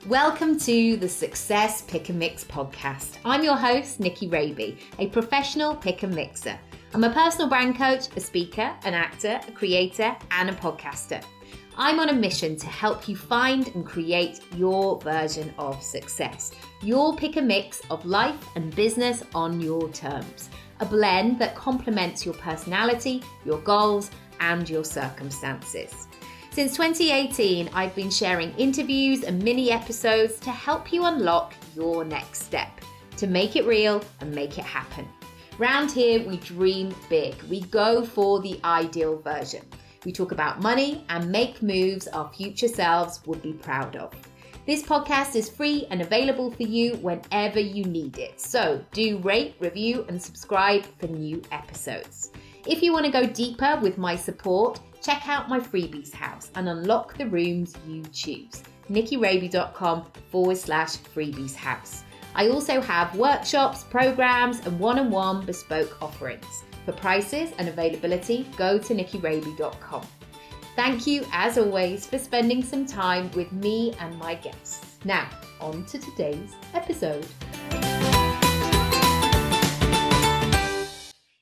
Welcome to the Success Pick and Mix podcast. I'm your host, Nicky Raby, a professional pick and mixer. I'm a personal brand coach, a speaker, an actor, a creator, and a podcaster. I'm on a mission to help you find and create your version of success. Your pick and mix of life and business on your terms. A blend that complements your personality, your goals, and your circumstances. Since 2018, I've been sharing interviews and mini episodes to help you unlock your next step, to make it real and make it happen. Round here, we dream big. We go for the ideal version. We talk about money and make moves our future selves would be proud of. This podcast is free and available for you whenever you need it. So do rate, review, and subscribe for new episodes. If you want to go deeper with my support, check out my freebies house and unlock the rooms you choose. nickyraby.com/freebies house. I also have workshops, programs, and one-on-one bespoke offerings. For prices and availability, go to nickyraby.com. Thank you, as always, for spending some time with me and my guests. Now, on to today's episode.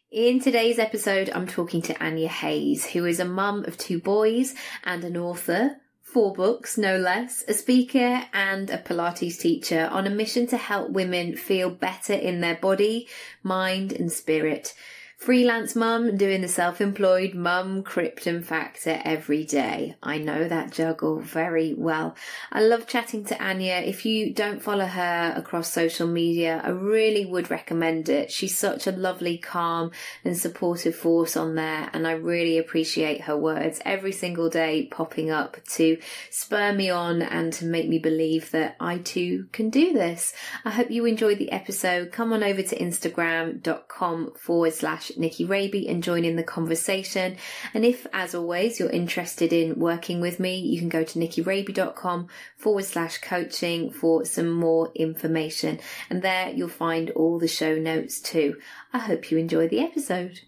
In today's episode, I'm talking to Anya Hayes, who is a mum of 2 boys and an author, 4 books, no less, a speaker and a Pilates teacher on a mission to help women feel better in their body, mind and spirit. Freelance mum doing the self-employed mum Krypton factor every day. I know that juggle very well. I love chatting to Anya. If you don't follow her across social media, I really would recommend it. She's such a lovely, calm and supportive force on there, and I really appreciate her words every single day popping up to spur me on and to make me believe that I too can do this. I hope you enjoyed the episode. Come on over to Instagram.com/Nicky Raby and join in the conversation. And if, as always, you're interested in working with me, you can go to nickyraby.com/coaching for some more information. And there you'll find all the show notes too. I hope you enjoy the episode.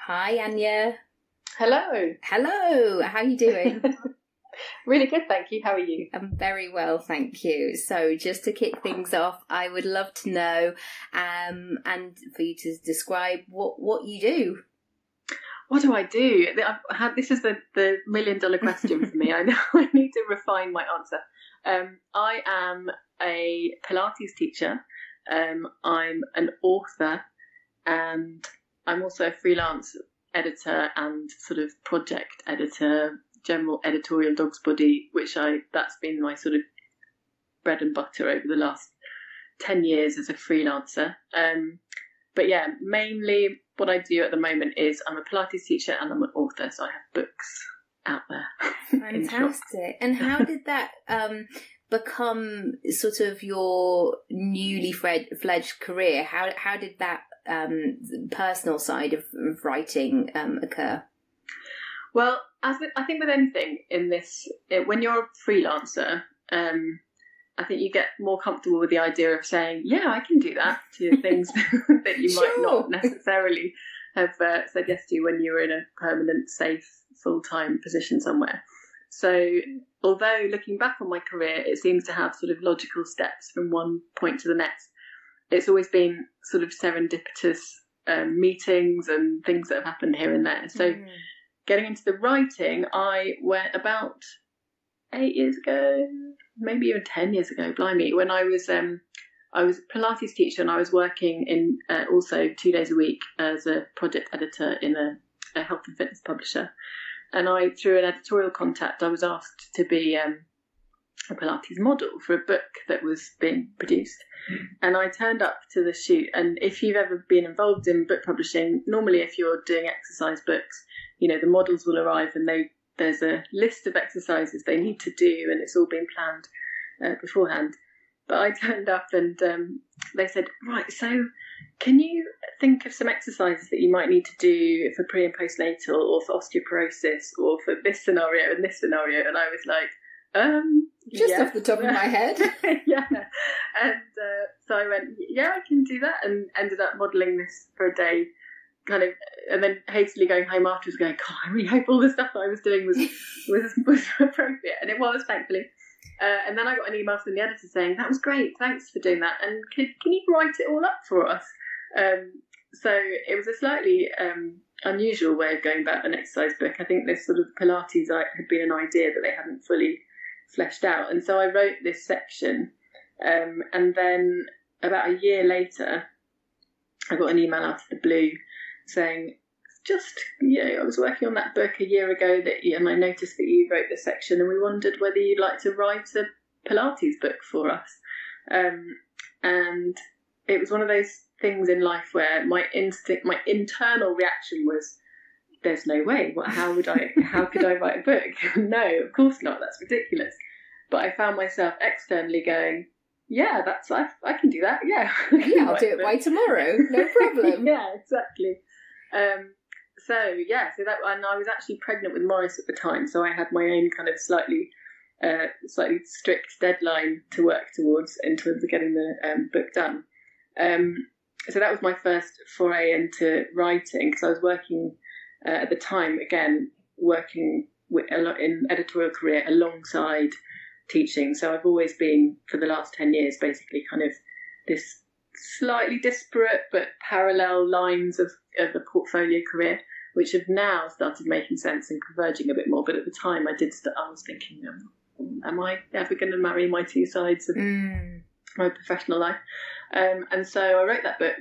Hi, Anya. Hello. Hello. How are you doing? Really good, thank you. How are you? I'm very well, thank you. So just to kick things off, I would love to know and for you to describe what you do. What do I do? This is the $1 million question for me. I know I need to refine my answer. I am a Pilates teacher. I'm an author, and I'm also a freelance editor and sort of project editor, general editorial dog's body, that's been my sort of bread and butter over the last 10 years as a freelancer. But yeah, mainly what I do at the moment is I'm a Pilates teacher and I'm an author, so I have books out there. Fantastic. And how did that become sort of your newly fledged career? How did that personal side of writing occur? Well, I think with anything in this, when you're a freelancer, I think you get more comfortable with the idea of saying, yeah, I can do that, to things that you might not necessarily have said yes to when you were in a permanent, safe, full-time position somewhere. So although looking back on my career, it seems to have sort of logical steps from one point to the next, it's always been sort of serendipitous meetings and things that have happened here and there. So getting into the writing, I went about 8 years ago, maybe even 10 years ago, blimey, when I was a Pilates teacher and I was working in also 2 days a week as a project editor in a health and fitness publisher. And through an editorial contact, I was asked to be a Pilates model for a book that was being produced. And I turned up to the shoot. And if you've ever been involved in book publishing, normally if you're doing exercise books, you know, the models will arrive and there's a list of exercises they need to do, and it's all been planned beforehand. But I turned up and they said, right, so can you think of some exercises that you might need to do for pre and postnatal, or for osteoporosis, or for this scenario and this scenario? And I was like, just off the top of my head. Yeah. And so I went, yeah, I can do that, and ended up modelling this for a day kind of, and then hastily going home afterwards going, God, I really hope all the stuff that I was doing was appropriate. And it was, thankfully. And then I got an email from the editor saying, that was great, thanks for doing that. And can you write it all up for us? So it was a slightly unusual way of going about an exercise book. I think this sort of Pilates had been an idea that they hadn't fully fleshed out. And so I wrote this section. And then about a year later, I got an email out of the blue saying, I was working on that book a year ago and I noticed that you wrote this section and we wondered whether you'd like to write a Pilates book for us. And it was one of those things in life where my internal reaction was, there's no way. How could I write a book? No, of course not. That's ridiculous. But I found myself externally going, yeah, I can do that. Yeah. Yeah, I'll do it by tomorrow. No problem. Yeah, exactly. So that, and I was actually pregnant with Morris at the time, so I had my own kind of slightly strict deadline to work towards in terms of getting the book done. So that was my first foray into writing, because I was working at the time, again, working in editorial career alongside teaching. So I've always been, for the last 10 years, basically kind of this slightly disparate but parallel lines of the portfolio career, which have now started making sense and converging a bit more. But at the time I was thinking, am I ever going to marry my two sides of my professional life? And so I wrote that book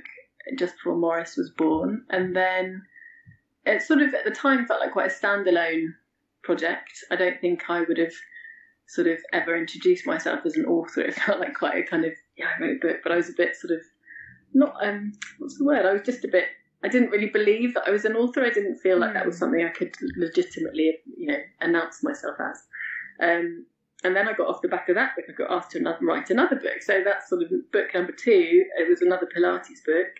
just before Morris was born. And then it sort of, at the time, felt like quite a standalone project. I don't think I would have sort of ever introduced myself as an author. It felt like quite a kind of, I wrote a book, but I was a bit sort of, not, what's the word? I was just a bit, I didn't really believe that I was an author. I didn't feel like that was something I could legitimately, announce myself as. And then I got off the back of that book, I got asked to write another book. So that's sort of book number 2. It was another Pilates book.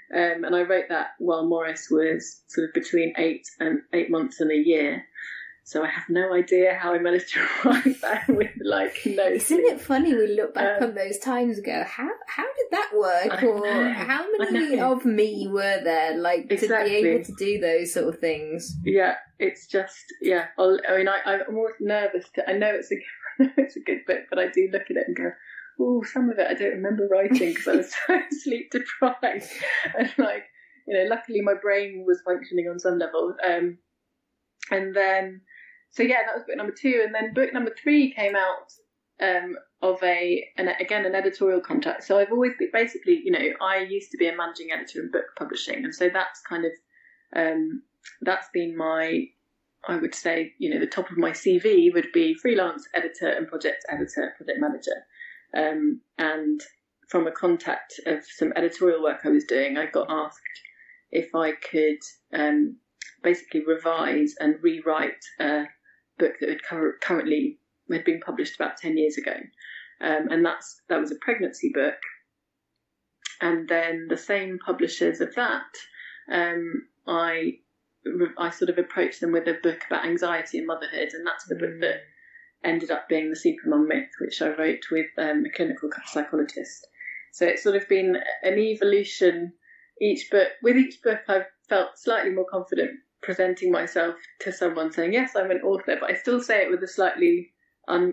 And I wrote that while Morris was sort of between 8 months and a year. So I have no idea how I managed to write that with no. Isn't it funny we look back on those times and go, how did that work? Or how many of me were there to be able to do those sort of things? Yeah, it's just, I'm always nervous. I know it's a good book, but I do look at it and go, oh, some of it I don't remember writing because I was so sleep deprived. And luckily my brain was functioning on some level. And then, so that was book number 2. And then book number 3 came out of an editorial contract. So I've always been, basically, I used to be a managing editor in book publishing. And so that's kind of, that's been my, I would say, the top of my CV would be freelance editor and project manager. And from a contact of some editorial work I was doing, I got asked if I could basically revise and rewrite a book that had been published about 10 years ago. And that was a pregnancy book. And then the same publishers of that, I sort of approached them with a book about anxiety and motherhood, and that's the book that ended up being The Supermum Myth, which I wrote with a clinical psychologist. So it's sort of been an evolution. With each book I've felt slightly more confident presenting myself to someone, saying, yes, I'm an author, but I still say it with a slightly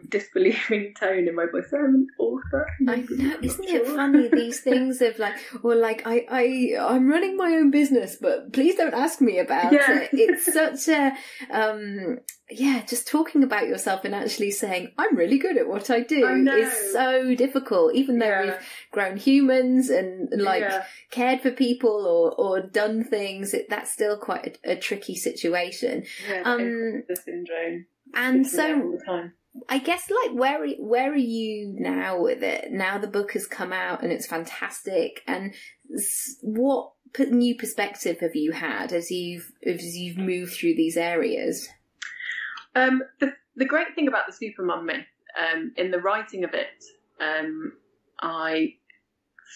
disbelieving tone in my voice. I'm an author. I know, isn't it funny, these things of I'm running my own business, but please don't ask me about it. It's such a just talking about yourself and actually saying I'm really good at what I do is so difficult, even though we've grown humans and cared for people or done things. That's still quite a tricky situation. The syndrome. And so all the time. I guess, where are you now with it? Now the book has come out and it's fantastic. And what new perspective have you had as you've moved through these areas? The great thing about The Supermum Myth, in the writing of it, I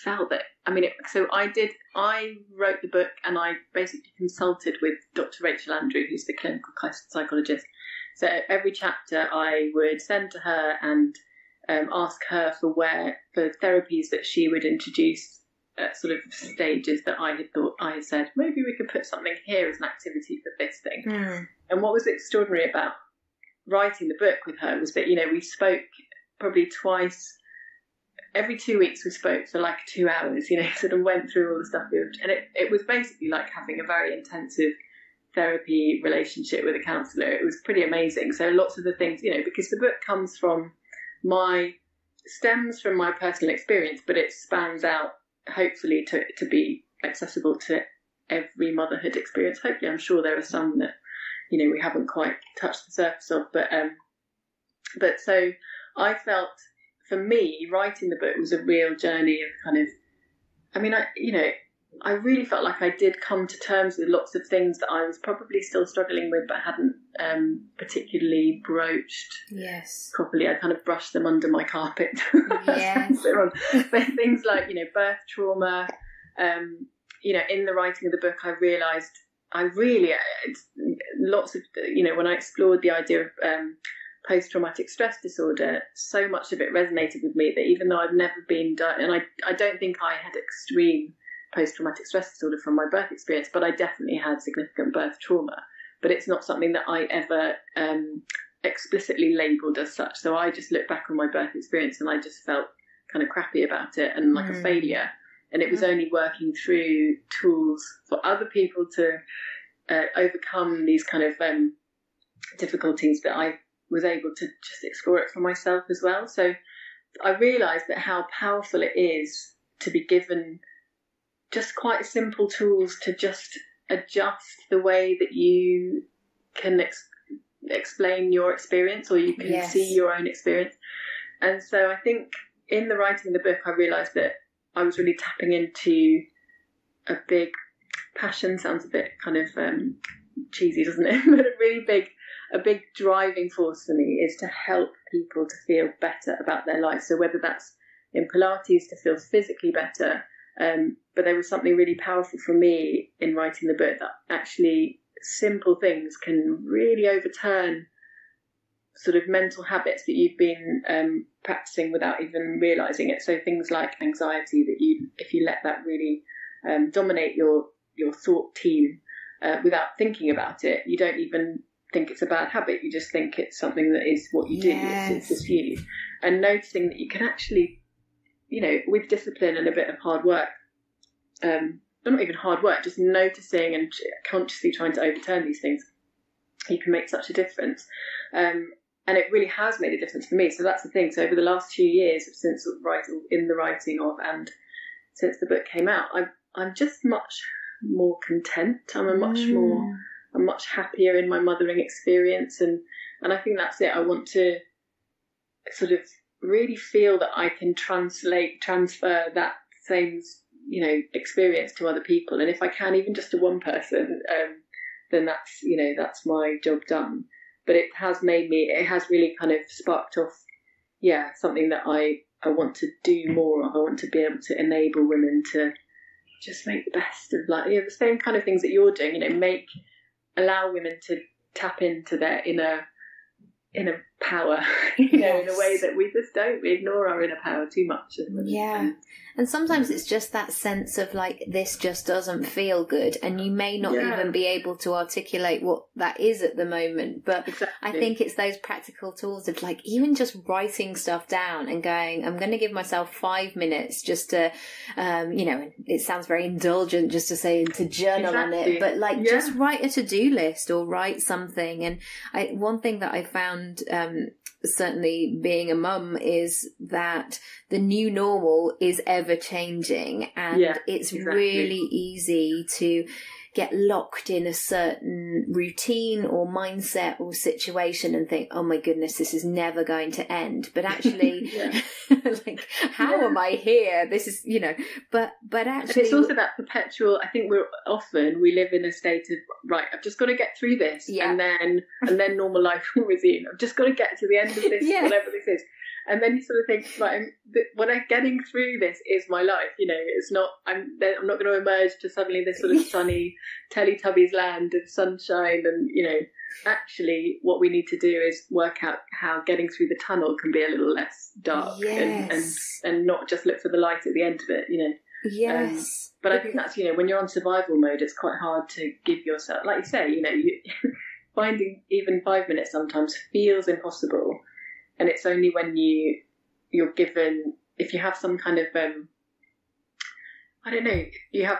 felt that, I wrote the book and I basically consulted with Dr. Rachel Andrew, who's the clinical psychologist. So every chapter I would send to her and ask her for therapies that she would introduce sort of stages that I had said, maybe we could put something here as an activity for this thing. And what was extraordinary about writing the book with her was that, we spoke probably twice. Every 2 weeks we spoke for like 2 hours, sort of went through all the stuff. And it was basically like having a very intensive therapy relationship with a counsellor. It was pretty amazing. So lots of the things, because the book stems from my personal experience, but it spans out, hopefully, to be accessible to every motherhood experience. Hopefully, I'm sure there are some that, we haven't quite touched the surface of. But so I felt, for me, writing the book was a real journey of kind of, I really felt like I did come to terms with lots of things that I was probably still struggling with, but hadn't particularly broached properly. I kind of brushed them under my carpet. Yes. But things like, birth trauma, in the writing of the book, I realised lots of, when I explored the idea of post-traumatic stress disorder, so much of it resonated with me that even though I've never been done, and I don't think I had extreme post-traumatic stress disorder from my birth experience, but I definitely had significant birth trauma. But it's not something that I ever explicitly labelled as such. So I just look back on my birth experience and I just felt kind of crappy about it and like a failure. And it was only working through tools for other people to overcome these kind of difficulties that I was able to just explore it for myself as well. So I realised that how powerful it is to be given just quite simple tools to just adjust the way that you can explain your experience, or you can see your own experience. And so I think in the writing of the book, I realised that I was really tapping into a big passion. Sounds a bit kind of cheesy, doesn't it? But a big driving force for me is to help people to feel better about their life. So whether that's in Pilates to feel physically better, but there was something really powerful for me in writing the book, that actually simple things can really overturn sort of mental habits that you've been practicing without even realising it. So things like anxiety, that if you let that really dominate your thought team without thinking about it, you don't even think it's a bad habit. You just think it's something that is what you do. It's just you. And noticing that you can actually, with discipline and a bit of hard work, not even hard work, just noticing and consciously trying to overturn these things, you can make such a difference. And it really has made a difference for me. So that's the thing. So over the last few years, since in the writing of and since the book came out, I'm just much more content. I'm much happier in my mothering experience, and I think that's it. I want to sort of really feel that I can transfer that same experience to other people, and if I can, even just to one person, then that's my job done. But it has really kind of sparked off, something that I want to do more of. I want to be able to enable women to just make the best of life. The same kind of things that you're doing, allow women to tap into their inner power, in a way that we just don't. We ignore our inner power too much. And sometimes it's just that sense of like, this just doesn't feel good, and you may not even be able to articulate what that is at the moment. But exactly. I think it's those practical tools of like even just writing stuff down and going, I'm going to give myself 5 minutes just to, it sounds very indulgent just to say to journal on it, but like just write a to-do list or write something. And one thing that I found, certainly being a mum, is that the new normal is ever changing, and it's really easy to get locked in a certain routine or mindset or situation and think, oh my goodness, this is never going to end. But actually, like, how am I here? This is, but actually, it's also that perpetual. I think we live in a state of, right, I've just got to get through this, and then normal life will resume. I've just got to get to the end of this, whatever this is. And then you sort of think, right, when I'm getting through this is my life. It's not. I'm not going to emerge to suddenly this sort of sunny Teletubbies land of sunshine. And actually, what we need to do is work out how getting through the tunnel can be a little less dark, and not just look for the light at the end of it. Yes. But I think that's, when you're on survival mode, it's quite hard to give yourself, like you say, finding even 5 minutes sometimes feels impossible. And it's only when you're given, if you have some kind of, I don't know, you have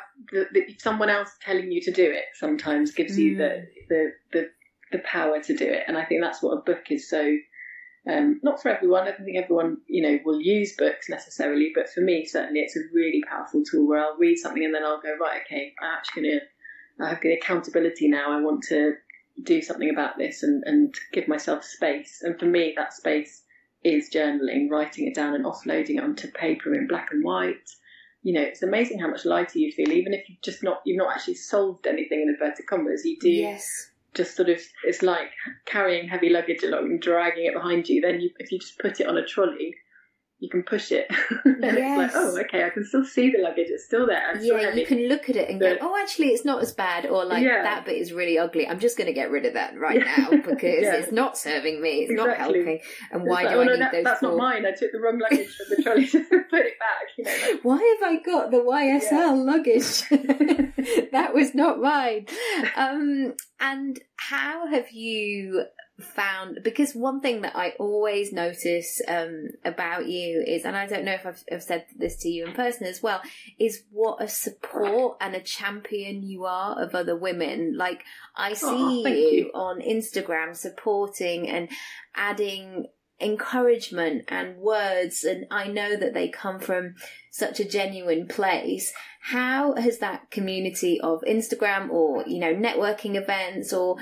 someone else telling you to do it sometimes gives you the power to do it. And I think that's what a book is so, not for everyone. I don't think everyone, will use books necessarily, but for me, certainly it's a really powerful tool where I'll read something and then I'll go, right, okay, I have the accountability now. I want to do something about this and give myself space. And for me, that space is journaling, writing it down and offloading it onto paper in black and white. It's amazing how much lighter you feel, even if you've not actually solved anything in inverted commas. You do. Yes. Just sort of, it's like carrying heavy luggage along and dragging it behind you. Then if you just put it on a trolley, you can push it. And it's like, oh, okay, I can still see the luggage. It's still there. It's still heavy. You can look at it and go, oh, actually, it's not as bad. Or like, that bit is really ugly. I'm just going to get rid of that right now because it's not serving me. It's not helping. And why do I need those That's not mine. I took the wrong luggage from the trolley to put it back. Why have I got the YSL luggage? That was not mine. And how have you found, because one thing that I always notice about you is, and I don't know if I've said this to you in person as well, is what a support and a champion you are of other women. Like, I see you on Instagram supporting and adding encouragement and words, and I know that they come from such a genuine place. How has that community of Instagram or networking events or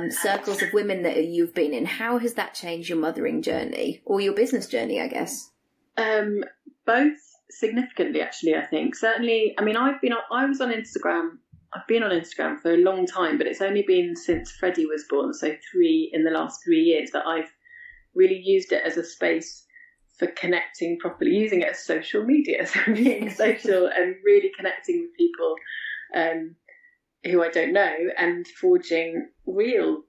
circles of women that you've been in, how has that changed your mothering journey or your business journey, I guess? Both significantly, actually. I think certainly, I mean, I've been on Instagram for a long time, but it's only been since Freddie was born, so in the last 3 years, that I've really used it as a space for connecting properly, using it as social media, so being social and really connecting with people who I don't know and forging real,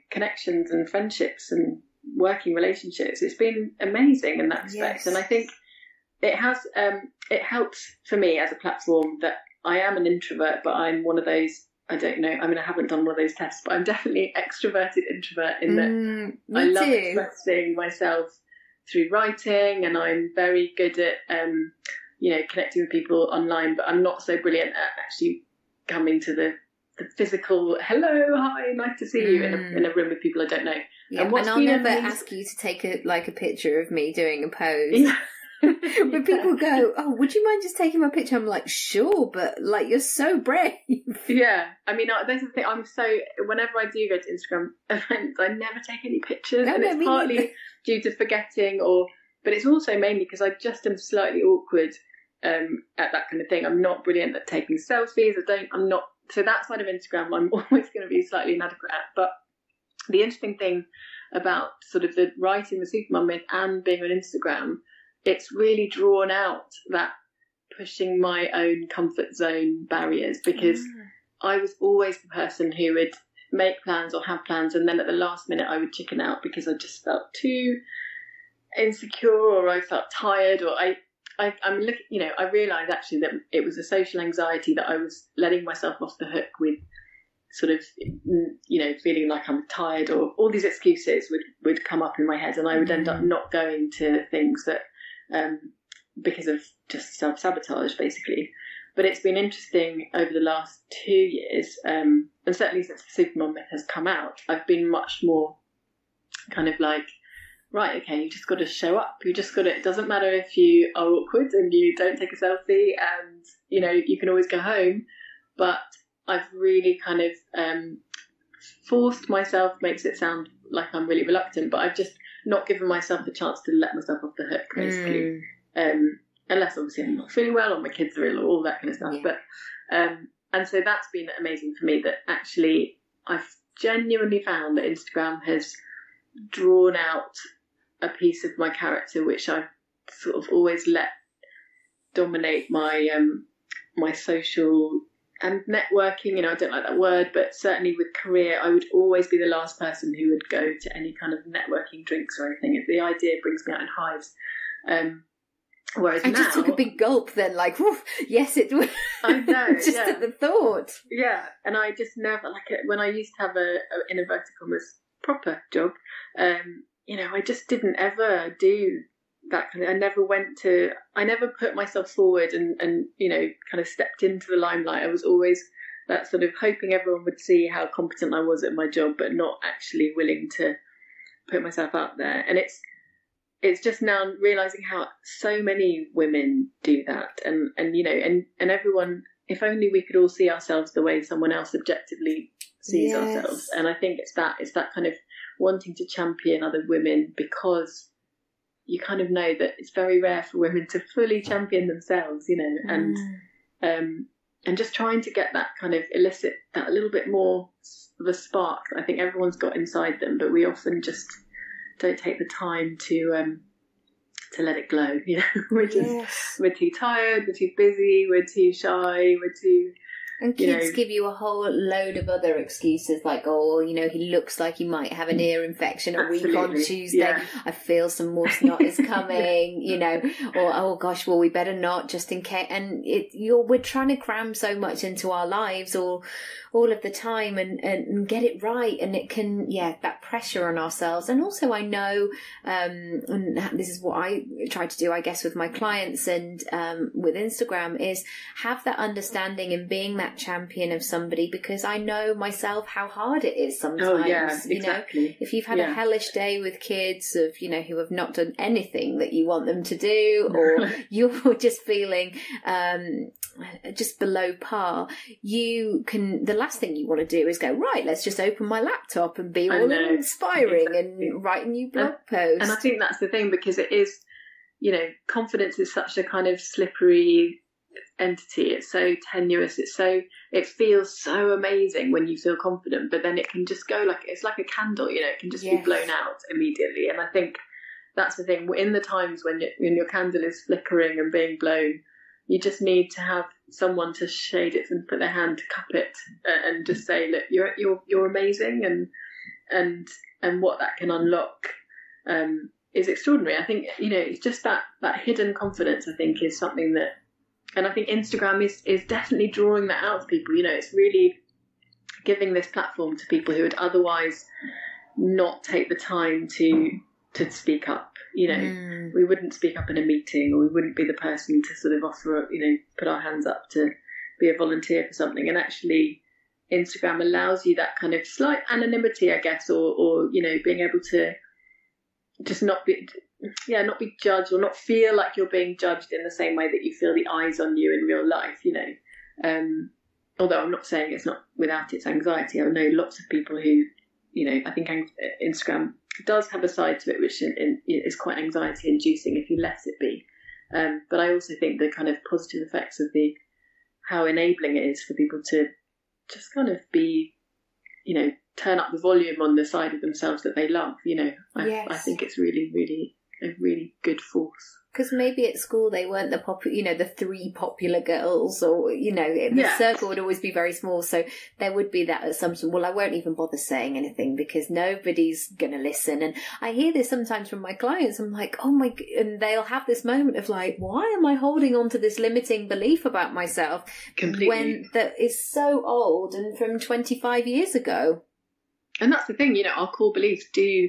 connections and friendships and working relationships. It's been amazing in that respect. And I think it has, it helps for me as a platform that I am an introvert, but I'm one of those, I don't know. I mean, I haven't done one of those tests, but I'm definitely extroverted introvert in that I love expressing myself through writing, and I'm very good at, connecting with people online, but I'm not so brilliant at actually coming to the physical, hello, hi, nice to see you in a room with people I don't know. Yeah, and I'll never ask you to take a picture of me doing a pose. Yeah. When people go, oh, would you mind just taking my picture? I'm like, sure, but like, you're so brave. Yeah, I mean, that's the thing. Whenever I do go to Instagram events, I never take any pictures, and it's partly due to forgetting, but it's also mainly because I just am slightly awkward at that kind of thing. I'm not brilliant at taking selfies. So that side of Instagram, I'm always going to be slightly inadequate at. But the interesting thing about sort of the writing the Supermum myth and being on Instagram, it's really drawn out that pushing my own comfort zone barriers, because I was always the person who would make plans or have plans, and then at the last minute I would chicken out because I just felt too insecure, or I felt tired, or I'm looking, I realised actually that it was a social anxiety that I was letting myself off the hook with, sort of, feeling like I'm tired, or all these excuses would come up in my head, and I would end up not going to things that, because of just self-sabotage, basically. But it's been interesting over the last 2 years, and certainly since the Supermum myth has come out, I've been much more kind of like, right, okay, you just got to show up. You just got to, it doesn't matter if you are awkward and you don't take a selfie, and, you can always go home. But I've really kind of forced myself, makes it sound like I'm really reluctant, but I've just not given myself the chance to let myself off the hook, basically. Unless obviously I'm not feeling well or my kids are ill or all that kind of stuff. Yeah. But and so that's been amazing for me, that actually I've genuinely found that Instagram has drawn out a piece of my character which I've sort of always let dominate my my social and networking. I don't like that word, but certainly with career, I would always be the last person who would go to any kind of networking drinks or anything. The idea brings me out in hives. Whereas I now, just took a big gulp then, like, whew, yes, it was. I know, just at the thought. Yeah, and I just never, like, when I used to have a in inverted commas, proper job, I just didn't ever do that kind of, I never put myself forward and kind of stepped into the limelight. I was always that sort of hoping everyone would see how competent I was at my job, but not actually willing to put myself out there. And it's just now realising how so many women do that, and everyone, if only we could all see ourselves the way someone else objectively sees ourselves. And I think it's that kind of wanting to champion other women, because you kind of know that it's very rare for women to fully champion themselves, and just trying to get that kind of elicit that a little bit more of a spark that I think everyone's got inside them, but we often just don't take the time to let it glow. We're too tired, we're too busy, we're too shy, we're too. And kids give you a whole load of other excuses, like, he looks like he might have an ear infection a week on Tuesday. Yeah. I feel some more snot is coming, or, oh gosh, well, we better not, just in case. And we're trying to cram so much into our lives all of the time and get it right. And it can, that pressure on ourselves. And also I know, and this is what I try to do, I guess, with my clients and with Instagram, is have that understanding and being that champion of somebody, because I know myself how hard it is sometimes. Oh yeah, exactly. If you've had a hellish day with kids of who have not done anything that you want them to do, or you're just feeling just below par, the last thing you want to do is go, right, let's just open my laptop and be all inspiring and write a new blog post. And I think that's the thing, because it is, confidence is such a kind of slippery entity. It's so tenuous, it feels so amazing when you feel confident, but then it can just go it's like a candle, it can just be blown out immediately. And I think that's the thing, in the times when your candle is flickering and being blown, you just need to have someone to shade it and put their hand to cup it, and just say, look, you're amazing, and what that can unlock is extraordinary. I think it's just that hidden confidence, I think, is something that. And I think Instagram is definitely drawing that out of people. It's really giving this platform to people who would otherwise not take the time to speak up. We wouldn't speak up in a meeting, or we wouldn't be the person to sort of offer, put our hands up to be a volunteer for something. And actually, Instagram allows you that kind of slight anonymity, I guess, or being able to just not be judged, or not feel like you're being judged in the same way that you feel the eyes on you in real life, although I'm not saying it's not without its anxiety. I know lots of people who, I think Instagram does have a side to it which is quite anxiety inducing if you let it be, but I also think the kind of positive effects of how enabling it is for people to just kind of be, turn up the volume on the side of themselves that they love. I think it's really, really a really good force. Because maybe at school they weren't the three popular girls, or the circle would always be very small, so there would be that assumption, well, I won't even bother saying anything because nobody's gonna listen. And I hear this sometimes from my clients. I'm like, oh my, and they'll have this moment of like, why am I holding on to this limiting belief about myself? Completely. When that is so old and from 25 years ago. And that's the thing, our core beliefs do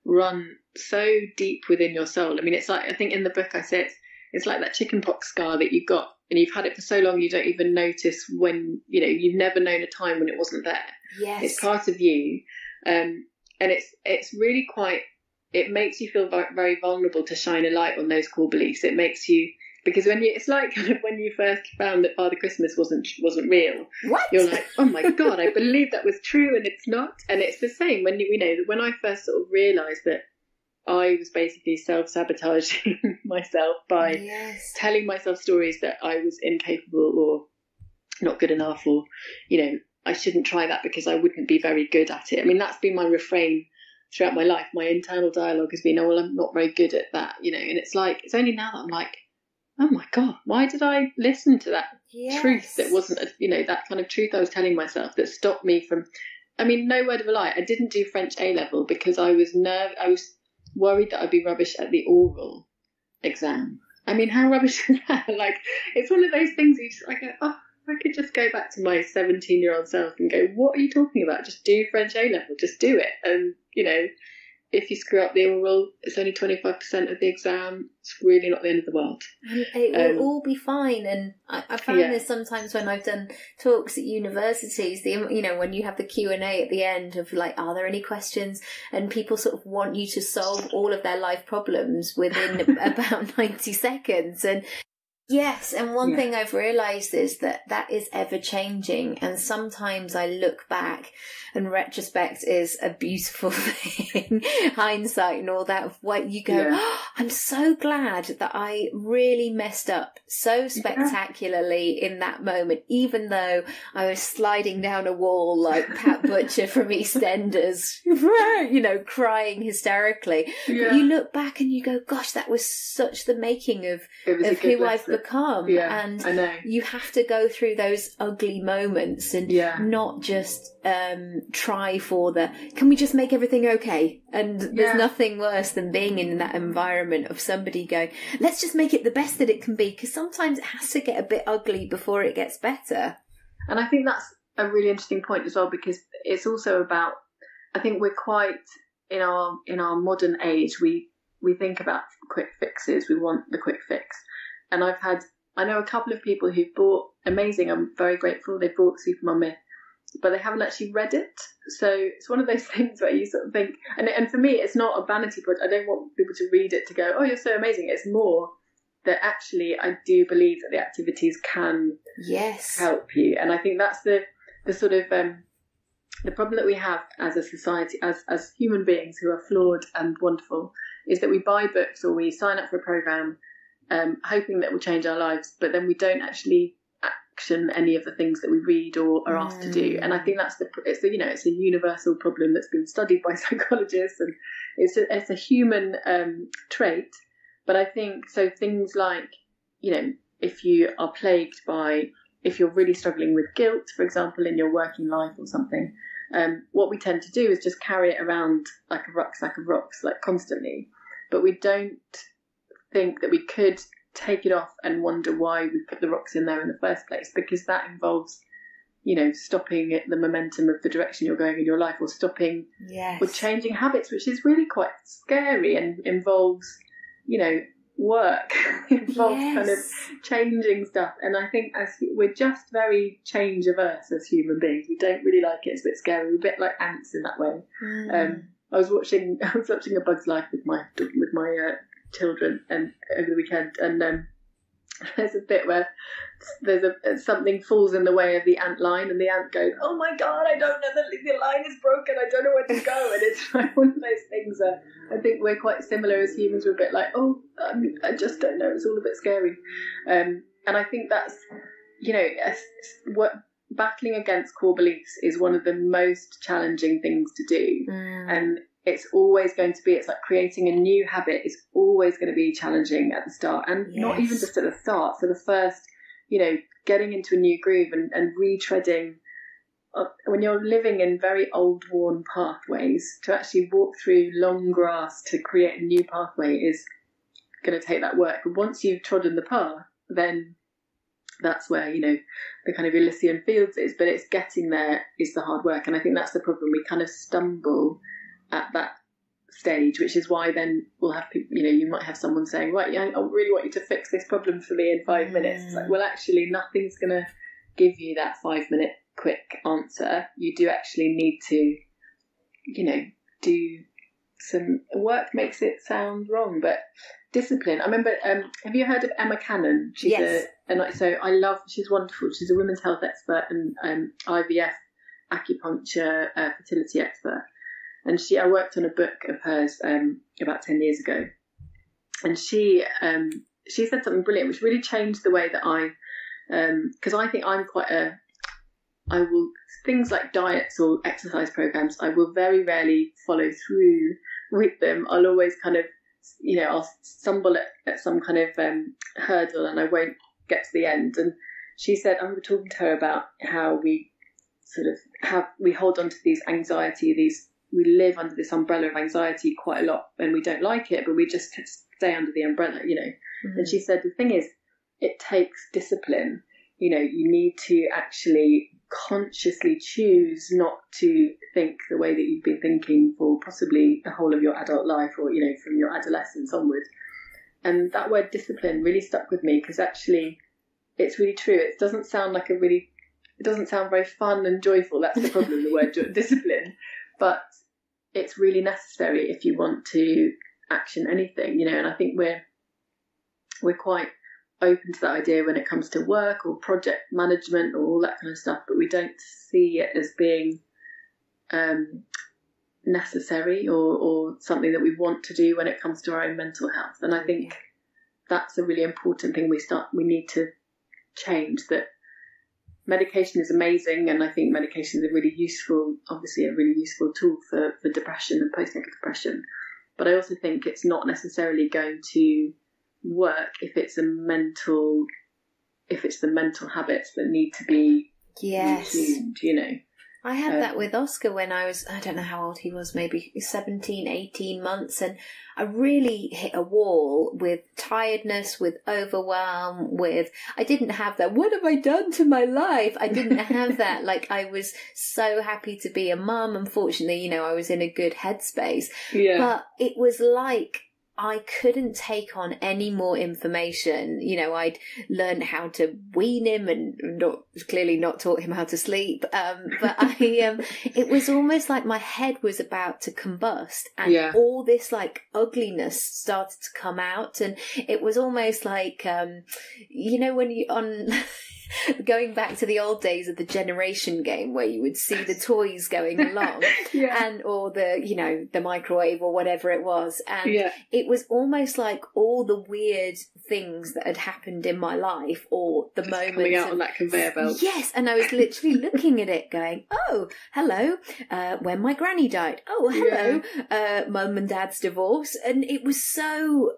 run so deep within your soul. I mean, it's like, I think in the book I say it's like that chickenpox scar that you got, and you've had it for so long you don't even notice when, you've never known a time when it wasn't there. Yes. It's part of you. And it's really quite, it makes you feel very vulnerable to shine a light on those core beliefs. It makes you, because it's like kind of when you first found that Father Christmas wasn't real. What? You're like, oh my God, I believe that was true, and it's not. And it's the same when when I first sort of realised that I was basically self-sabotaging myself by telling myself stories that I was incapable or not good enough, or, I shouldn't try that because I wouldn't be very good at it. I mean, that's been my refrain throughout my life. My internal dialogue has been, oh, well, I'm not very good at that, and it's like, it's only now that I'm like, oh my God, why did I listen to that truth that wasn't, that kind of truth I was telling myself that stopped me from, I mean, no word of a lie, I didn't do French A-level because I was worried that I'd be rubbish at the oral exam. I mean, how rubbish is that? Like, it's one of those things you just like, oh, I could just go back to my 17-year-old self and go, what are you talking about? Just do French A-level, just do it. And, you know, if you screw up the oral, it's only 25% of the exam. It's really not the end of the world. And it will all be fine. And I find this sometimes when I've done talks at universities, you know, when you have the Q&A at the end of like, are there any questions? And people sort of want you to solve all of their life problems within about 90 seconds. And yes, and one thing I've realised is that is ever changing, and sometimes I look back, and retrospect is a beautiful thing, hindsight and all that, of what you go, oh, I'm so glad that I really messed up so spectacularly in that moment, even though I was sliding down a wall like Pat Butcher from EastEnders, you know, crying hysterically. But you look back and you go, gosh, that was such the making of who I've become. And I know. You have to go through those ugly moments and not just try for can we just make everything okay? And there's nothing worse than being in that environment of somebody going, let's just make it the best that it can be, because sometimes it has to get a bit ugly before it gets better. And I think that's a really interesting point as well, because it's also about, I think we're quite in our modern age, we think about quick fixes. We want the quick fix. And I know a couple of people who've bought, amazing, I'm very grateful, they've bought Supermum Myth, but they haven't actually read it. So it's one of those things where you sort of think, and for me, it's not a vanity project. I don't want people to read it to go, oh, you're so amazing. It's more that actually I do believe that the activities can help you. And I think that's the sort of the problem that we have as a society, as human beings who are flawed and wonderful, is that we buy books or we sign up for a program hoping that will change our lives, but then we don't actually action any of the things that we read or are asked to do. And I think it's a universal problem that's been studied by psychologists, and it's a human trait. But I think so things like, you know, if you are plagued by, if you're really struggling with guilt, for example, in your working life or something, what we tend to do is just carry it around like a rucksack of rocks, like constantly. But we don't think that we could take it off and wonder why we put the rocks in there in the first place, because that involves, you know, stopping the momentum of the direction you're going in your life, or stopping or changing habits, which is really quite scary and involves, you know, work, involves kind of changing stuff. And I think we're just very change averse as human beings. We don't really like it. It's a bit scary. We're a bit like ants in that way. I was watching A Bug's Life with my children and over the weekend, and there's a bit where something falls in the way of the ant line, and the ant goes, oh my god, I don't know, the line is broken, I don't know where to go. And it's like one of those things that I think we're quite similar as humans. We're a bit like, I just don't know, it's all a bit scary. And I think that's, you know, what battling against core beliefs is one of the most challenging things to do. And it's always going to be, it's like creating a new habit is always going to be challenging at the start, and not even just at the start. So the first, you know, getting into a new groove and retreading, when you're living in very old worn pathways, to actually walk through long grass to create a new pathway is going to take that work. But once you've trodden the path, then that's where, you know, the kind of Elysian fields is, but it's getting there is the hard work. And I think that's the problem. We kind of stumble at that stage, which is why then we'll have people, you know, you might have someone saying, right, I really want you to fix this problem for me in 5 minutes. It's like, well, actually nothing's going to give you that 5-minute quick answer. You do actually need to, you know, do some work. Makes it sound wrong, but discipline. I remember, have you heard of Emma Cannon? She's she's wonderful. She's a women's health expert and IVF, acupuncture, fertility expert. And I worked on a book of hers about 10 years ago, and she said something brilliant, which really changed the way that because I think I'm things like diets or exercise programs, I will very rarely follow through with them. I'll always kind of, you know, I'll stumble at some kind of hurdle and I won't get to the end. And she said, I remember talking to her about how we sort of we hold on to these anxiety, these live under this umbrella of anxiety quite a lot, and we don't like it, but we just stay under the umbrella, Mm-hmm. And she said, the thing is, it takes discipline. You need to actually consciously choose not to think the way that you've been thinking for possibly the whole of your adult life, or, from your adolescence onwards. And that word discipline really stuck with me, because actually it's really true. It doesn't sound very fun and joyful. That's the problem, the word discipline. But it's really necessary if you want to action anything, and I think we're quite open to that idea when it comes to work or project management or all that kind of stuff, but we don't see it as being necessary or something that we want to do when it comes to our own mental health. And I think that's a really important thing we need to change. That medication is amazing, and I think medication is a really useful tool for depression and postnatal depression, but I also think it's not necessarily going to work if it's the mental habits that need to be retuned, I had that with Oscar when I don't know how old he was, maybe 17, 18 months, and I really hit a wall with tiredness, with overwhelm, I didn't have that, what have I done to my life? I didn't have that. Like, I was so happy to be a mum. Unfortunately, I was in a good headspace. Yeah. But it was like, I couldn't take on any more information. I'd learned how to wean him and clearly not taught him how to sleep. But it was almost like my head was about to combust, and all this like ugliness started to come out. And it was almost like, when you going back to the old days of the generation game, where you would see the toys going along or the microwave or whatever it was. And it was almost like all the weird things that had happened in my life, or the moments coming out on that conveyor belt. Yes. And I was literally looking at it going, oh, hello, when my granny died. Oh, hello, mum and dad's divorce. And it was so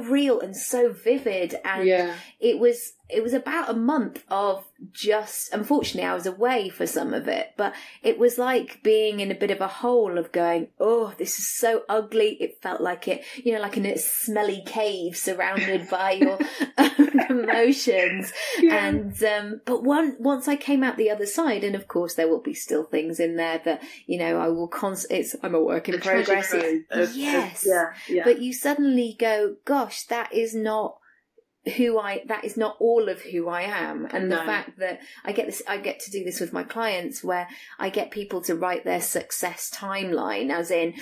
real and so vivid. And it was about a month of just, unfortunately I was away for some of it, but it was like being in a bit of a hole of going, oh, this is so ugly. It felt like it, like in a smelly cave surrounded by your own emotions. And, but once I came out the other side, and of course there will be still things in there that, I will I'm a work in progress. Yes. But you suddenly go, gosh, that is not all of who I am. And the fact that I get to do this with my clients, where I get people to write their success timeline, as in,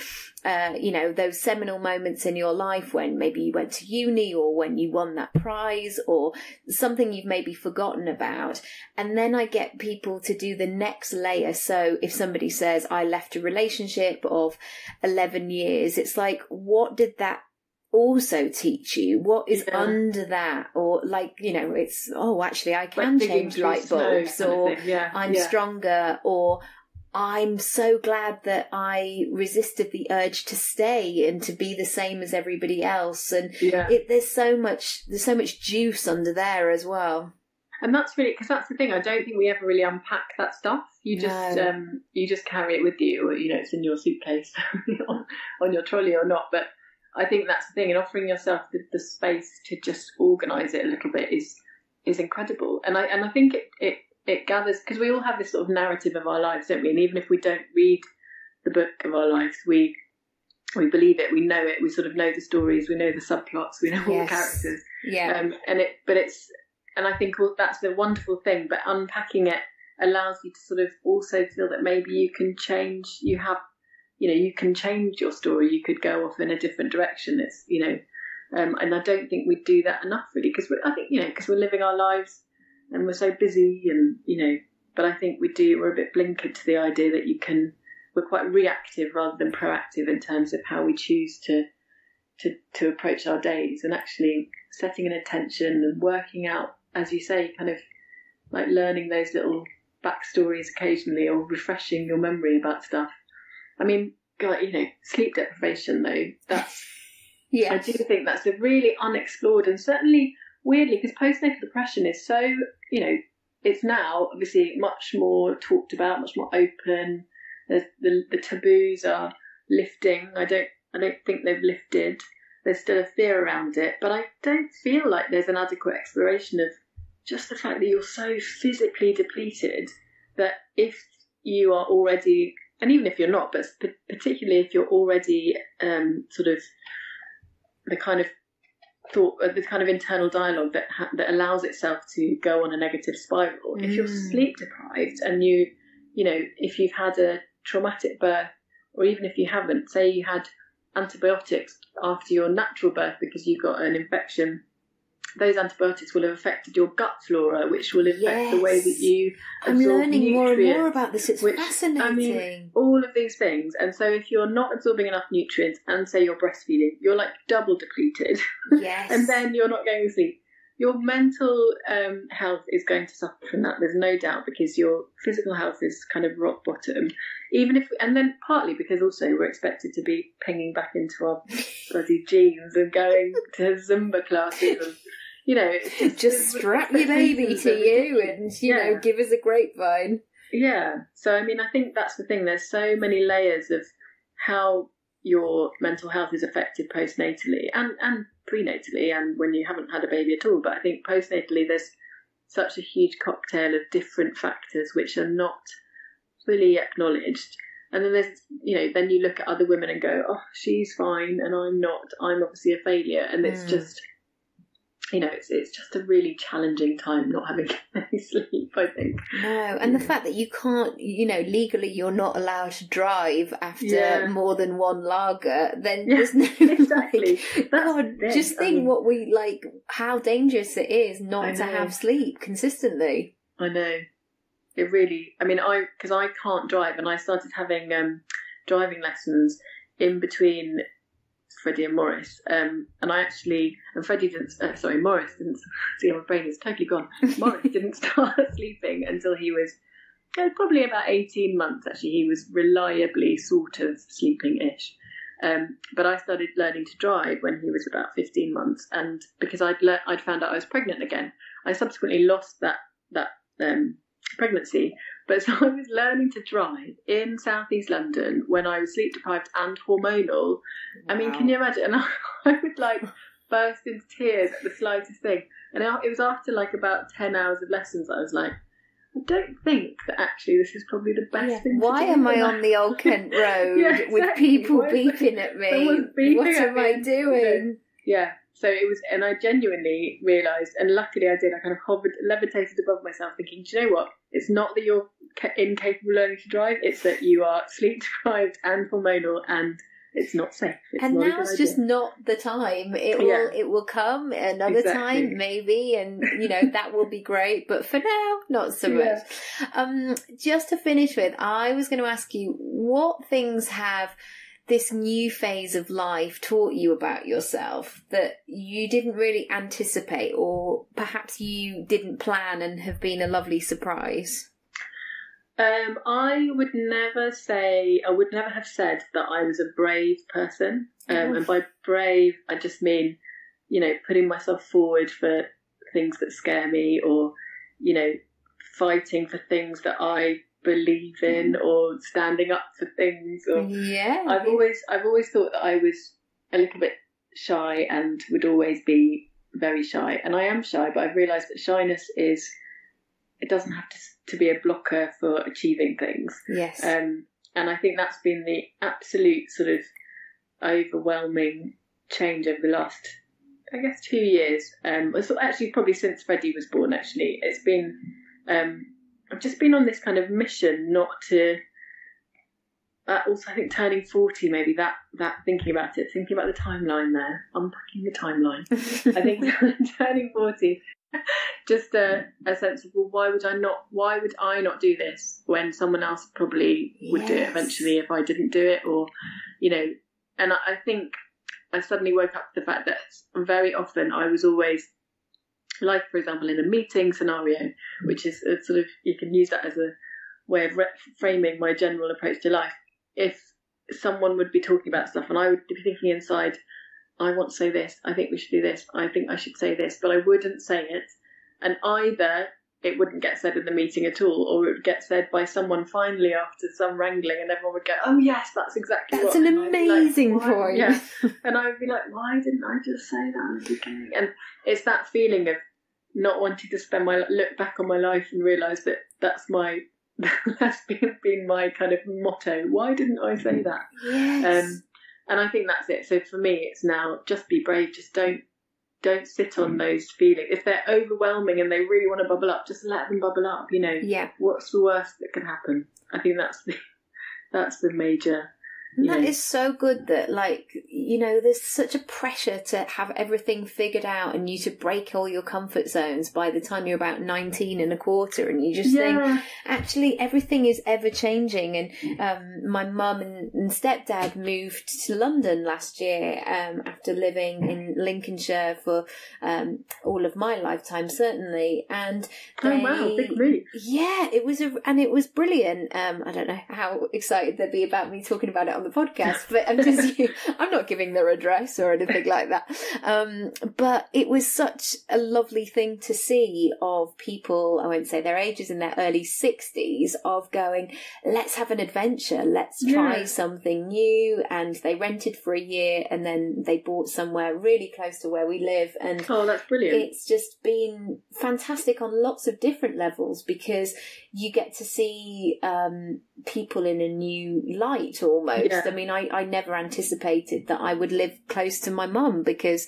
those seminal moments in your life when maybe you went to uni, or when you won that prize, or something you've maybe forgotten about. And then I get people to do the next layer. So if somebody says, I left a relationship of 11 years, it's like, what did that also teach you? What is under that? Or like, it's, actually I can change light bulbs, or I'm stronger, or I'm so glad that I resisted the urge to stay and to be the same as everybody else. And there's so much juice under there as well. And that's really, because that's the thing, I don't think we ever really unpack that stuff. You just carry it with you, or it's in your suitcase on your trolley or not. But I think that's the thing, and offering yourself the space to just organise it a little bit is incredible. And I think it gathers, because we all have this sort of narrative of our lives, don't we? And even if we don't read the book of our lives, we believe it, we know it, we sort of know the stories, we know the subplots, we know all the characters. And I think that's the wonderful thing. But unpacking it allows you to sort of also feel that maybe you can change. You can change your story. You could go off in a different direction. It's, and I don't think we do that enough, really, because because we're living our lives and we're so busy, and, but I think we're a bit blinkered to the idea that we're quite reactive rather than proactive in terms of how we choose to approach our days, and actually setting an intention and working out, as you say, kind of like learning those little backstories occasionally, or refreshing your memory about stuff. I mean, God, sleep deprivation, though, that's, I do think that's a really unexplored, and certainly weirdly, because postnatal depression is so, it's now obviously much more talked about, much more open, There's the taboos are lifting. I don't think they've lifted. There's still a fear around it, but I don't feel like there's an adequate exploration of just the fact that you're so physically depleted that if you are already, and even if you're not, but particularly if you're already sort of the kind of thought, the kind of internal dialogue that allows itself to go on a negative spiral. If you're sleep deprived and you know, if you've had a traumatic birth, or even if you haven't, say you had antibiotics after your natural birth because you got an infection, those antibiotics will have affected your gut flora, which will affect the way that you absorb I'm learning more and more about this. It's which, fascinating. I mean, all of these things. And so if you're not absorbing enough nutrients and say you're breastfeeding, you're like double depleted. Yes. And then you're not going to sleep. Your mental health is going to suffer from that. There's no doubt, because your physical health is kind of rock bottom. And then partly because also we're expected to be pinging back into our bloody jeans and going to Zumba classes and, you know, it's just strap your baby to you and, you know, give us a grapevine. Yeah. So, I mean, I think that's the thing. There's so many layers of how your mental health is affected postnatally and prenatally and when you haven't had a baby at all. But I think postnatally there's such a huge cocktail of different factors which are not fully acknowledged. And then there's, you know, then you look at other women and go, oh, she's fine and I'm not. I'm obviously a failure. And it's just, you know, it's just a really challenging time not having any sleep, I think. No, and the fact that you can't, you know, legally you're not allowed to drive after more than one lager, then there's no... Exactly. God, just think what we, like, how dangerous it is not to have sleep consistently. I know. It really... I mean, because I can't drive, and I started having driving lessons in between Freddie and Morris, and Freddie didn't, Morris didn't, see, my brain is totally gone. Morris didn't start sleeping until he was probably about 18 months, actually. He was reliably sort of sleeping-ish. But I started learning to drive when he was about 15 months, and because I'd found out I was pregnant again, I subsequently lost that pregnancy. But so I was learning to drive in southeast London when I was sleep deprived and hormonal. Wow. I mean, can you imagine? And I would like burst into tears at the slightest thing. And it was after like about 10 hours of lessons that I was like, I don't think that actually this is probably the best thing to do. Why am I on the Old Kent Road with people beeping at me? What am I doing? Yeah. So it was, and I genuinely realised, and luckily I did, I kind of levitated above myself thinking, do you know what? It's not that you're incapable of learning to drive, it's that you are sleep deprived and hormonal and it's not safe. And now it's just not the time. It will come another time maybe, and you know that will be great, but for now not so much. Just to finish with, I was going to ask you, what things have this new phase of life taught you about yourself that you didn't really anticipate, or perhaps you didn't plan and have been a lovely surprise? I would never have said that I was a brave person. And by brave, I just mean, you know, putting myself forward for things that scare me, or, you know, fighting for things that I believe in, or standing up for things. Or I've always thought that I was a little bit shy and would always be very shy. And I am shy, but I've realised that shyness it doesn't have to be a blocker for achieving things. Yes. And I think that's been the absolute sort of overwhelming change over the last, I guess, 2 years. So actually probably since Freddie was born, actually. It's been, I've just been on this kind of mission not to, also I think turning 40, maybe that thinking about the timeline there, unpacking the timeline. I think turning 40, just a sense of, well, why would I not do this when someone else probably would do it eventually if I didn't do it, or, you know. And I think I suddenly woke up to the fact that very often I was always, like, for example, in a meeting scenario, which is a sort of, you can use that as a way of framing my general approach to life. If someone would be talking about stuff and I would be thinking inside, I want to say this, I think we should do this, I think I should say this, but I wouldn't say it. And either it wouldn't get said in the meeting at all, or it would get said by someone finally after some wrangling, and everyone would go, "Oh yes, that's exactly that's what." That's an amazing point. Yeah, and I would be like, "Why didn't I just say that at the beginning?" And it's that feeling of not wanting to look back on my life and realise that that's been my kind of motto. Why didn't I say that? Yes. And I think that's it. So for me, it's now just be brave. Just don't sit on those feelings. If they're overwhelming and they really want to bubble up, just let them bubble up. What's the worst that can happen? I think that's the major. That is so good that, there's such a pressure to have everything figured out and you to break all your comfort zones by the time you're about 19 and a quarter, and you just think, actually, everything is ever changing. And my mum and stepdad moved to London last year after living in Lincolnshire for all of my lifetime, certainly. And big move. Yeah, it was brilliant. I don't know how excited they'd be about me talking about it on the podcast, but I'm not giving their address or anything like that. But it was such a lovely thing to see of people, I won't say their ages, in their early 60s, of going, let's have an adventure, let's try something new. And they rented for a year and then they bought somewhere really close to where we live. And that's brilliant. It's just been fantastic on lots of different levels, because you get to see people in a new light almost. I mean, I never anticipated that I would live close to my mum, because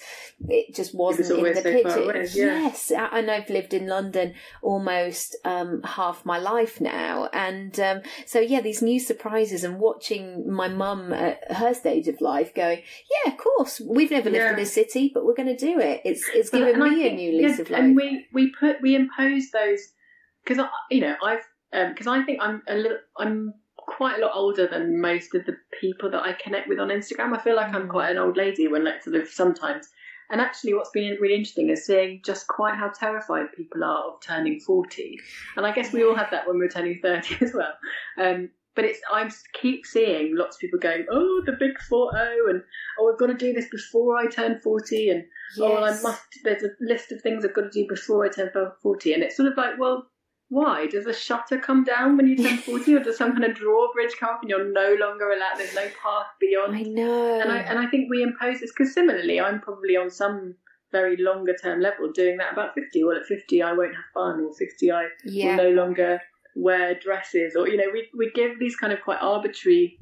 it just wasn't in the picture. Yes, and I've lived in London almost half my life now. And these new surprises, and watching my mum at her stage of life going, yeah, of course, we've never lived in a city, but we're going to do it. It's given me a new lease of life. And we impose those, because I think I'm quite a lot older than most of the people that I connect with on Instagram. I feel like I'm quite an old lady when sometimes. And actually what's been really interesting is seeing just quite how terrified people are of turning 40. And I guess we all had that when we were turning 30 as well. But I keep seeing lots of people going, oh, the big 40, and I've got to do this before I turn 40, and there's a list of things I've got to do before I turn 40. And it's sort of like, well, why? Does a shutter come down when you turn 40, or does some kind of drawbridge come up and you're no longer allowed, there's no path beyond? I know. And I think we impose this, because similarly, I'm probably on some very longer term level doing that about 50. Well, at 50, I won't have fun, or 50, I will no longer wear dresses, or, we give these kind of quite arbitrary,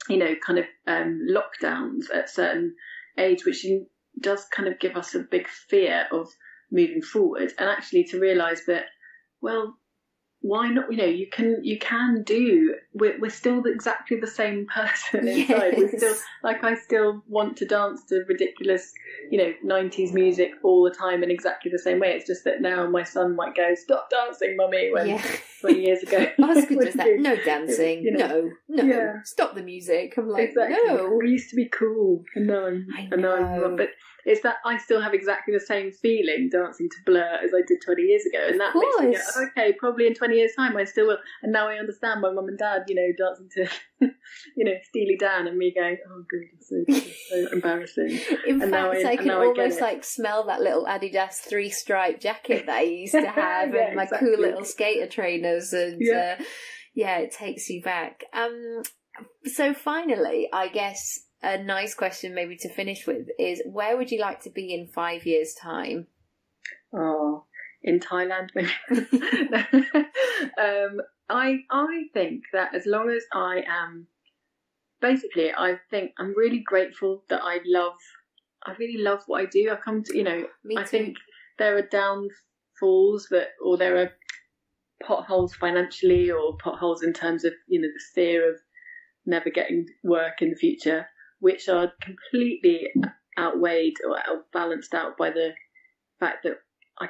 kind of lockdowns at certain age, which does kind of give us a big fear of moving forward. And actually to realise that, well, why not? You can do. We're still exactly the same person inside. We're still I still want to dance to ridiculous, 90s music all the time in exactly the same way. It's just that now my son might go, "Stop dancing, mummy," when 20 years ago. Oscar does that. No dancing. No. Stop the music. I'm like, exactly. No. We used to be cool, and now I'm not. But it's that I still have exactly the same feeling dancing to Blur as I did 20 years ago, and that makes me go, okay, probably in 20 years' time I still will. And now I understand my mum and dad, dancing to, Steely Dan, and me going, oh god, it's so embarrassing. In fact, I can almost smell that little Adidas 3-stripe jacket that I used to have, and my cool little skater trainers, and it takes you back. So finally, I guess a nice question maybe to finish with is, where would you like to be in 5 years' time? Oh, in Thailand, maybe. I think that as long as I am, basically, I think I'm really grateful that I really love what I do. I come to, I think there are downfalls or there are potholes financially, or potholes in terms of, the fear of never getting work in the future, which are completely outweighed or balanced out by the fact that I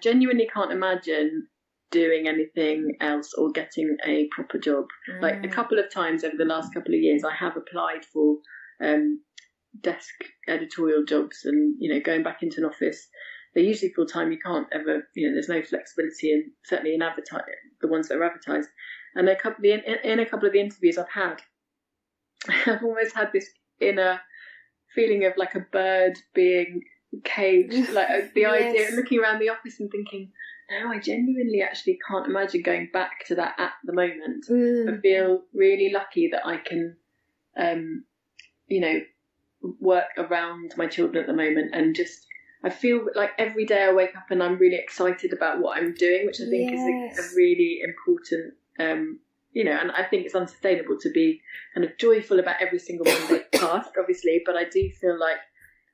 genuinely can't imagine doing anything else or getting a proper job. Like a couple of times over the last couple of years, I have applied for desk editorial jobs, and, going back into an office. They're usually full time. You can't ever, there's no flexibility, and certainly in the ones that are advertised. And in a couple of the interviews I've had, I've almost had this inner feeling of like a bird being caged, like the idea of looking around the office and thinking, no, I genuinely actually can't imagine going back to that at the moment. I feel really lucky that I can, work around my children at the moment, and just, I feel like every day I wake up and I'm really excited about what I'm doing, which I think is a really important, and I think it's unsustainable to be kind of joyful about every single Monday task, obviously, but I do feel like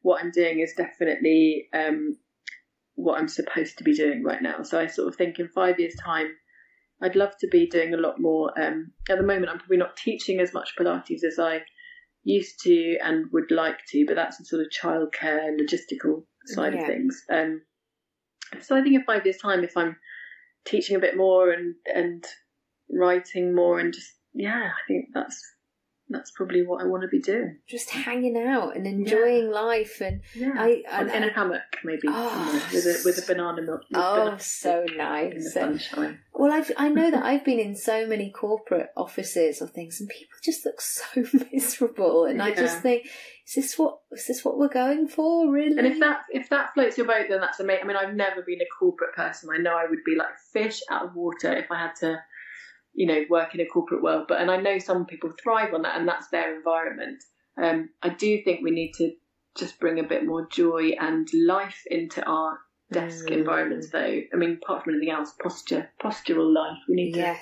what I'm doing is definitely what I'm supposed to be doing right now. So I sort of think in 5 years' time, I'd love to be doing a lot more. At the moment, I'm probably not teaching as much Pilates as I used to and would like to, but that's the sort of childcare and logistical side of things. So I think in 5 years' time, if I'm teaching a bit more and writing more and just, I think that's probably what I want to be doing. Just hanging out and enjoying life, and in a hammock maybe, with a banana milk. So nice. In the sunshine. Well, I know that I've been in so many corporate offices or things, and people just look so miserable, and I just think, is this what we're going for, really? And if that floats your boat, then that's amazing. I mean, I've never been a corporate person. I know I would be like fish out of water if I had to, work in a corporate world. And I know some people thrive on that, and that's their environment. I do think we need to just bring a bit more joy and life into our desk environments, though. I mean, apart from anything else, postural life. We need to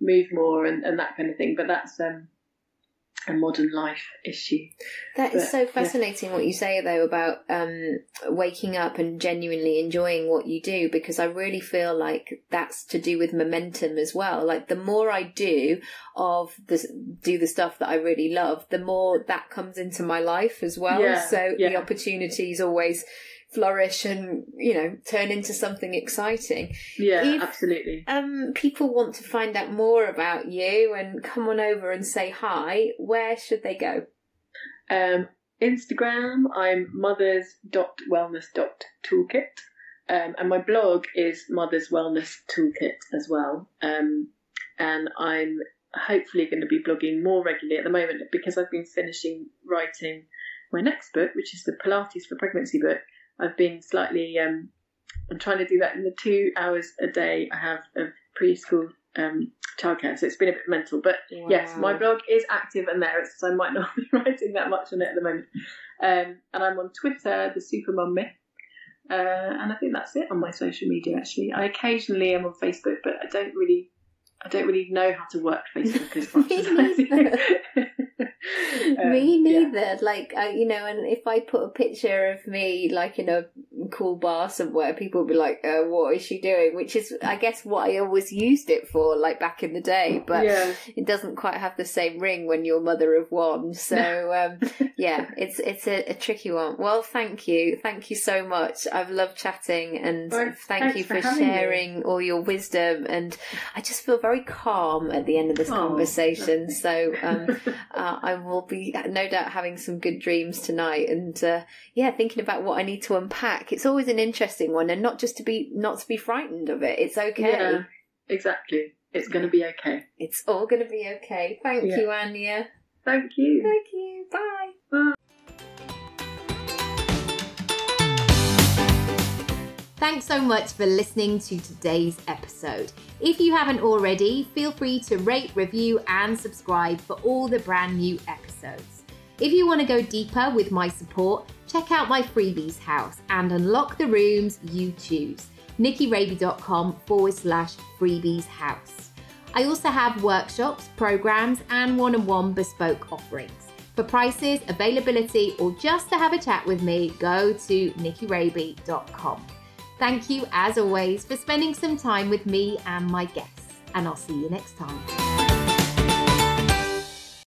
move more and that kind of thing. But that's a modern life issue. That is so fascinating what you say, though, about waking up and genuinely enjoying what you do, because I really feel like that's to do with momentum as well. Like, the more I do the stuff that I really love, the more that comes into my life as well. The opportunities always flourish and, turn into something exciting. Absolutely. People want to find out more about you and come on over and say hi, where should they go? Instagram, I'm mothers.wellness.toolkit, and my blog is Mothers Wellness Toolkit as well, and I'm hopefully going to be blogging more regularly at the moment, because I've been finishing writing my next book, which is the Pilates for Pregnancy book. I've been slightly, I'm trying to do that in the 2 hours a day I have of preschool childcare, so it's been a bit mental. But yes, my blog is active and there, so I might not be writing that much on it at the moment. And I'm on Twitter, the Supermum Myth, and I think that's it on my social media. Actually, I occasionally am on Facebook, but I don't really know how to work Facebook as much as I do. Me neither. Like, and if I put a picture of me, like, in a cool bar somewhere, people would be like, what is she doing? Which is, I guess, what I always used it for, like, back in the day. But it doesn't quite have the same ring when you're mother of one. So, it's a tricky one. Well, thank you. Thank you so much. I've loved chatting, and thank you for sharing all your wisdom. And I just feel very calm at the end of this conversation. So, I will be no doubt having some good dreams tonight, and thinking about what I need to unpack. It's always an interesting one, and not to be frightened of it. It's okay. Yeah, exactly. It's going to be okay. It's all going to be okay. Thank you, Anya. Thank you. Thank you. Bye. Bye. Thanks so much for listening to today's episode. If you haven't already, feel free to rate, review, and subscribe for all the brand new episodes. If you want to go deeper with my support, check out my freebies house and unlock the rooms you choose. NickyRaby.com/freebies house. I also have workshops, programs, and one-on-one bespoke offerings. For prices, availability, or just to have a chat with me, go to NickyRaby.com. Thank you, as always, for spending some time with me and my guests, and I'll see you next time.